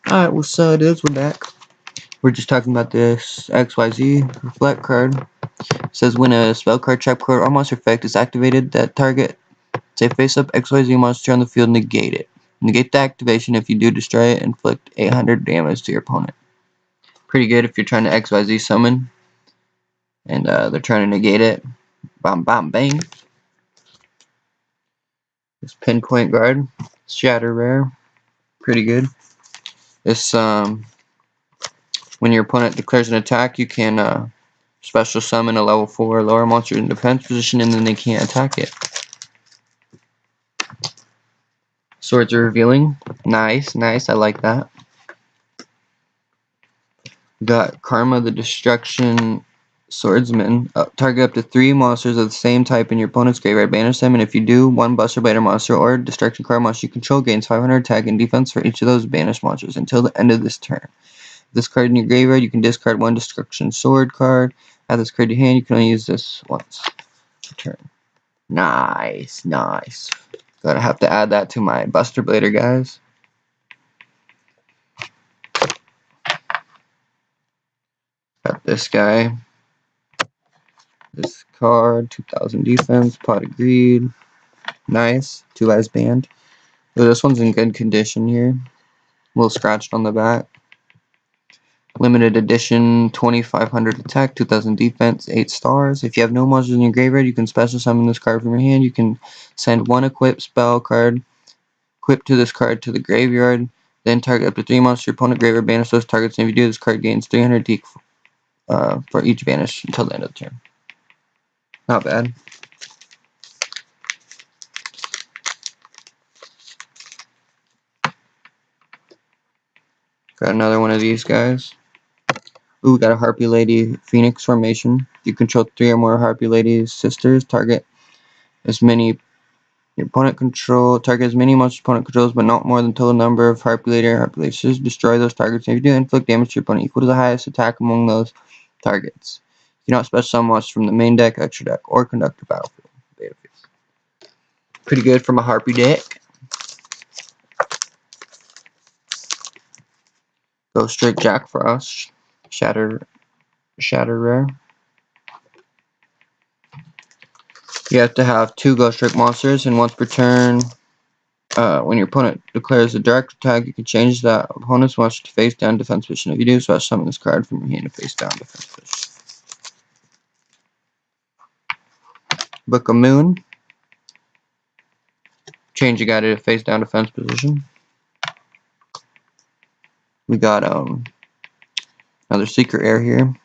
Alright, what's up, dudes? We're back. We're just talking about this XYZ reflect card. It says when a spell card, trap card, or monster effect is activated, that target, say face up XYZ monster on the field, negate it. Negate the activation. If you do, destroy it, inflict 800 damage to your opponent. Pretty good if you're trying to XYZ summon and they're trying to negate it. Bam, bam, bang. This pinpoint guard, shatter rare, pretty good. This when your opponent declares an attack, you can special summon a level 4 lower monster in defense position and then they can't attack it. Swords are revealing. Nice, nice, I like that. Got Karma the Destruction Swordsman. Target up to 3 monsters of the same type in your opponent's graveyard. Banish them, and if you do, 1 Buster Blader monster or Destruction card monster you control gains 500 attack and defense for each of those banished monsters until the end of this turn. This card in your graveyard, you can discard 1 Destruction Sword card. Add this card to your hand, you can only use this once per turn. Nice, nice. Gotta have to add that to my Buster Blader, guys. Got this guy. This card, 2000 defense, Pot of Greed. Nice. 2 Eyes Band. So this one's in good condition here. A little scratched on the back. Limited edition, 2500 attack, 2000 defense, 8 stars. If you have no monsters in your graveyard, you can special summon this card from your hand. You can send 1 equipped spell card equipped to this card to the graveyard. Then target up to 3 monsters your opponent graveyard, banish those targets, and if you do, this card gains 300 deke for each banish until the end of the turn. Not bad. Got another one of these guys. Ooh, we got a Harpy Lady Phoenix formation. You control 3 or more Harpy Lady sisters. Target as many your opponent control. Target as many monsters your opponent controls, but not more than total number of Harpy Lady or Harpy Lady sisters. Destroy those targets. And if you do, inflict damage to your opponent equal to the highest attack among those targets. You cannot special summon monsters from the main deck, extra deck, or conductor battlefield. Pretty good from a Harpy deck. Ghost Drake Jack Frost. Shatter rare. You have to have 2 Ghost Drake monsters, and once per turn, when your opponent declares a direct attack, you can change that opponent's monster to face down defense position. If you do, special summon this card from your hand to face down defense position. Book of Moon. Change the guy to face down defense position. We got another secret air here.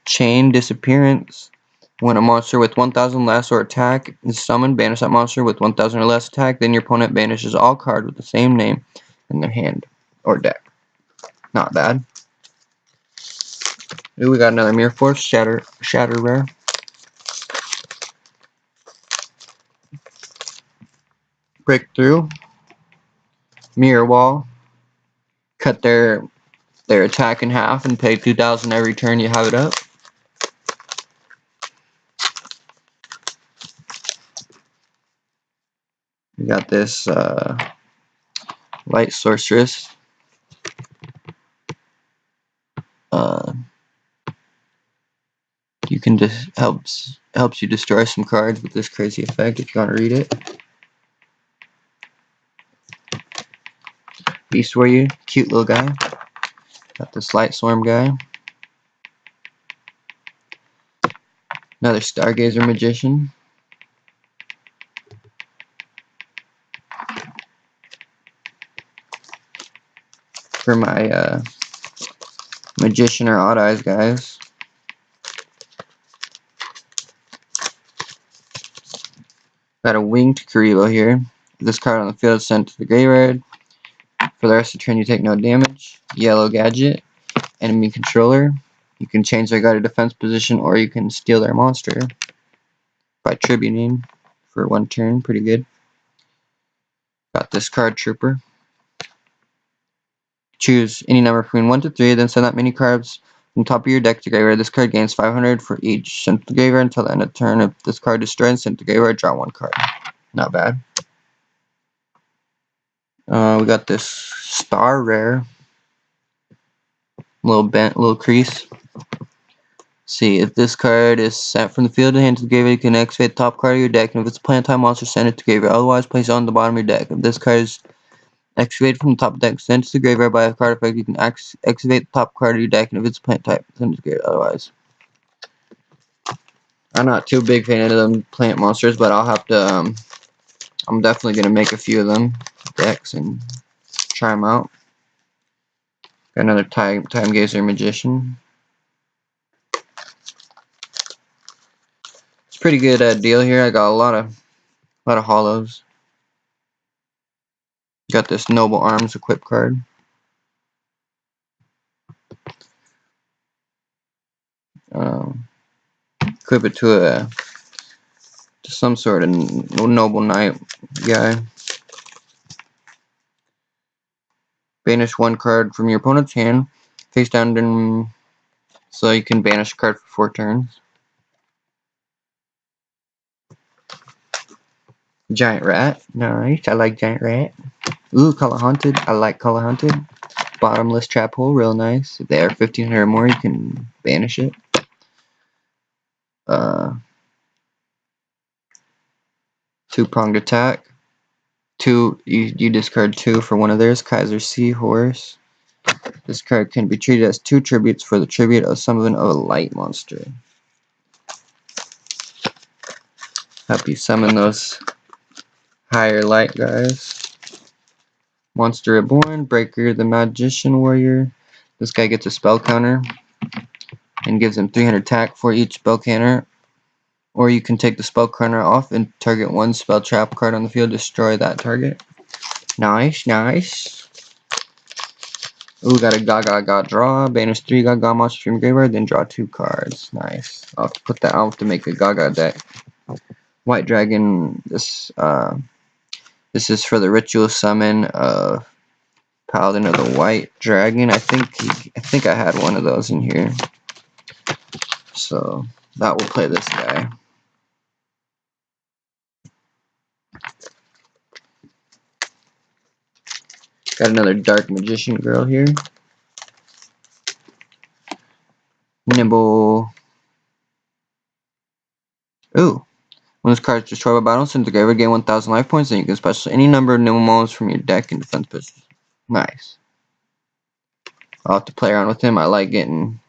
Chain Disappearance. When a monster with 1000 less or attack is summoned, banish that monster with 1000 or less attack. Then your opponent banishes all cards with the same name in their hand or deck. Not bad. Ooh, we got another Mirror Force, Shatter rare. Breakthrough. Mirror Wall. Cut their attack in half and pay 2000 every turn you have it up. We got this Light Sorceress. You can just helps you destroy some cards with this crazy effect if you want to read it. Beast Warrior, cute little guy. Got this Light Swarm guy. Another Stargazer Magician. For my Magician or Odd Eyes guys. Got a Winged Karibo here. This card on the field is sent to the graveyard. For the rest of the turn, you take no damage. Yellow Gadget. Enemy controller. You can change their guy to defense position, or you can steal their monster by tributing for 1 turn. Pretty good. Got this card Trooper. Choose any number between 1 to 3, then send that many cards from the top of your deck to graveyard. This card gains 500 for each sent to the graveyard until the end of the turn. If this card is destroyed and sent to the graveyard, draw 1 card. Not bad. We got this Star Rare. little bent, little crease. See, if this card is sent from the field to hand to the graveyard, you can activate the top card of your deck, and if it's a plant type monster, send it to the graveyard. Otherwise, place it on the bottom of your deck. If this card is activated from the top of the deck, send it to the graveyard by a card effect, you can activate the top card of your deck, and if it's a plant type, send it to the graveyard. Otherwise, I'm not too big fan of them plant monsters, but I'll have to. I'm definitely gonna make a few of them decks and try them out. Got another Time Gazer Magician. It's a pretty good deal here. I got a lot of hollows. Got this Noble Arms equip card. Equip it to some sort of Noble Knight guy. Banish one card from your opponent's hand, face down, and so you can banish a card for 4 turns. Giant Rat, nice. I like Giant Rat. Ooh, Color Haunted. I like Color Haunted. Bottomless Trap Hole, real nice. If they are 1500 or more, you can banish it. Two-pronged attack. You discard 2 for one of theirs. Kaiser Seahorse. This card can be treated as 2 tributes for the tribute of summon of a light monster. Help you summon those higher light guys. Monster Reborn, Breaker the Magician Warrior. This guy gets a spell counter and gives him 300 attack for each spell counter. Or you can take the spell counter off and target one spell trap card on the field, destroy that target. Nice, nice. Ooh, got a Gaga draw. Banish 3 Gaga monsters from your graveyard, then draw 2 cards. Nice. I'll have to put that out to make a Gaga deck. White Dragon. This is for the ritual summon of Paladin of the White Dragon. I think I had one of those in here. So that will play this guy. Got another Dark Magician Girl here. Nimble. Ooh. When this card is destroyed by battle, send to the graveyard, gain 1000 life points, then you can special any number of Nimble Moles from your deck in defense position. Nice. I'll have to play around with him. I like getting.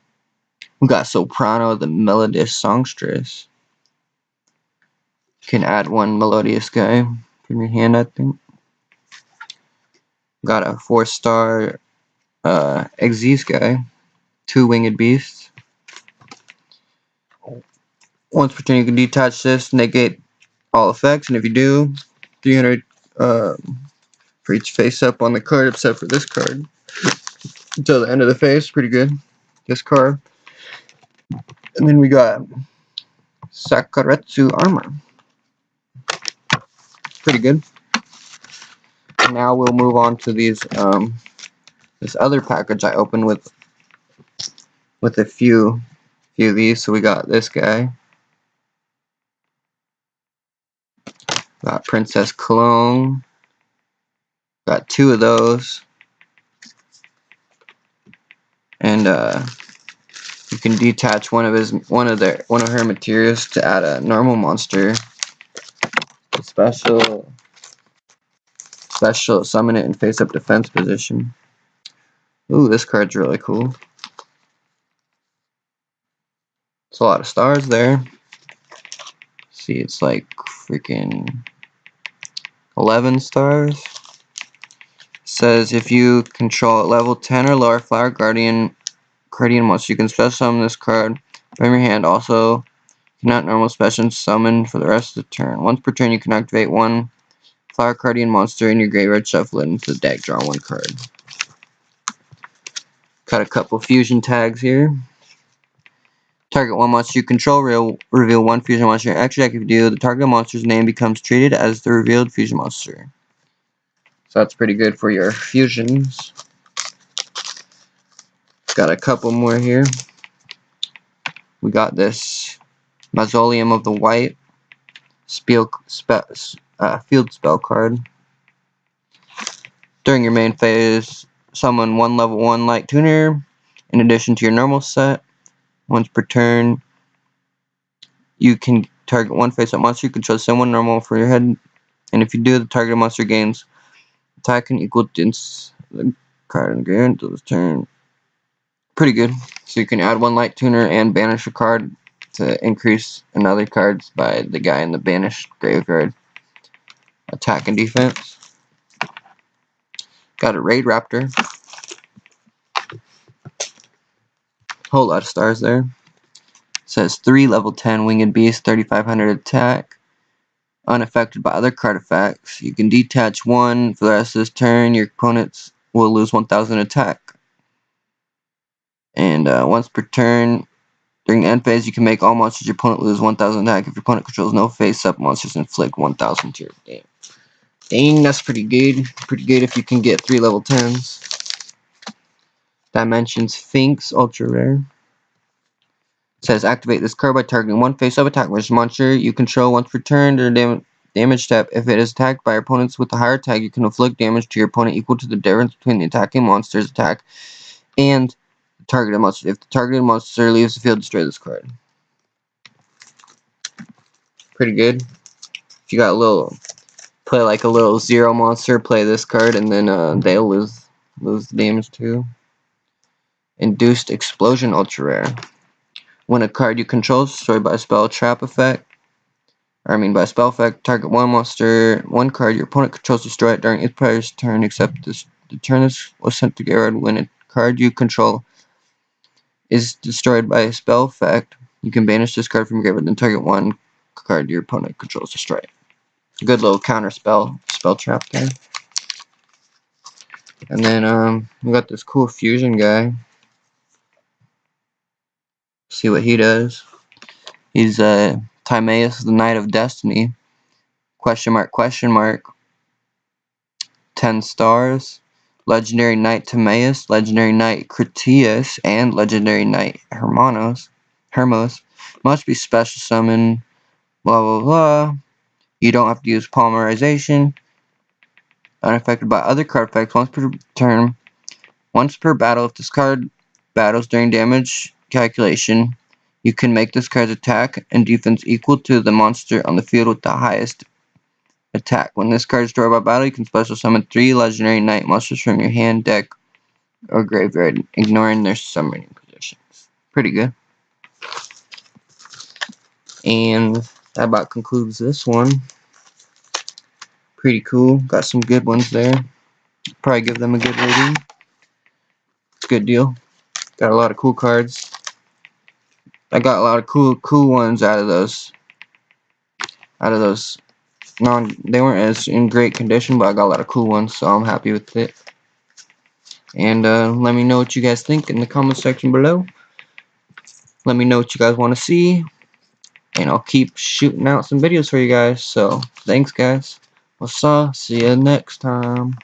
We got Soprano, the Melodious Songstress. You can add one Melodious guy from your hand, I think. Got a 4-star Xyz guy. 2 Winged Beasts. Once per turn, you can detach this, negate all effects, and if you do, 300 for each face up on the card except for this card. Until the end of the phase, pretty good. This card. And then we got Sakuretsu Armor. Pretty good. And now we'll move on to these this other package I opened with a few of these. So we got this guy. Got Princess Cologne. Got 2 of those. And you can detach one of her materials to add a normal monster. Special summon it in face up defense position. Ooh, this card's really cool. It's a lot of stars there. See, it's like freaking 11 stars. Says if you control at level 10 or lower Flower Guardian monster, you can special summon this card from your hand. Also, cannot normal special summon for the rest of the turn. Once per turn, you can activate one Flower Guardian monster in your graveyard, shuffle it into the deck, draw 1 card. Got a couple fusion tags here. Target one monster you control, reveal 1 fusion monster in your extra deck. If you do, the target monster's name becomes treated as the revealed fusion monster. So that's pretty good for your fusions. Got a couple more here. We got this Mausoleum of the White field spell card. During your main phase, summon 1 level 1 light tuner. In addition to your normal set, once per turn, you can target one face-up monster. You control someone normal for your head, and if you do, the targeted monster gains attack and equal to the card in the graveyard until this turn. Pretty good. So you can add one light tuner and banish a card to increase another cards by the guy in the banished graveyard. Attack and defense. Got a Raid Raptor. Whole lot of stars there. Says 3 level 10 winged beast, 3500 attack. Unaffected by other card effects. You can detach one for the rest of this turn. Your opponents will lose 1000 attack. And once per turn, during the end phase, you can make all monsters your opponent lose 1000 attack. If your opponent controls no face-up monsters, inflict 1000 to your game. Dang, that's pretty good. Pretty good if you can get 3 level 10s. Dimensions Sphinx, ultra rare. It says activate this card by targeting one face-up attack monster you control once per turn. Their damage step. If it is attacked by opponents with a higher attack, you can inflict damage to your opponent equal to the difference between the attacking monster's attack and the targeted monster. If the targeted monster leaves the field, destroy this card. Pretty good. If you got a little, play like a little 0 monster, play this card, and then they'll lose the damage too. Induced Explosion, ultra rare. When a card you control is destroyed by a spell trap effect, by a spell effect, target one monster, one card your opponent controls destroy it during its player's turn, except the turn was sent to graveyard. When a card you control is destroyed by a spell effect, you can banish this card from your graveyard, then target one card your opponent controls destroy it. Good little counter spell trap there. And then we got this cool fusion guy. See what he does. He's Timaeus, the Knight of Destiny. Question mark. 10 stars. Legendary Knight Timaeus, Legendary Knight Critias, and Legendary Knight Hermos. Must be special summon. Blah blah blah. You don't have to use polymerization. Unaffected by other card effects once per turn. Once per battle, if this card battles during damage calculation, you can make this card's attack and defense equal to the monster on the field with the highest attack. When this card is destroyed by battle, you can special summon 3 Legendary Knight monsters from your hand, deck, or graveyard, ignoring their summoning positions. Pretty good. And that about concludes this one. Pretty cool. Got some good ones there. Probably give them a good rating. It's a good deal. Got a lot of cool cards. I got a lot of cool ones out of those. They weren't as in great condition, but I got a lot of cool ones, so I'm happy with it. And let me know what you guys think in the comment section below. Let me know what you guys want to see, and I'll keep shooting out some videos for you guys. So thanks guys. See you next time.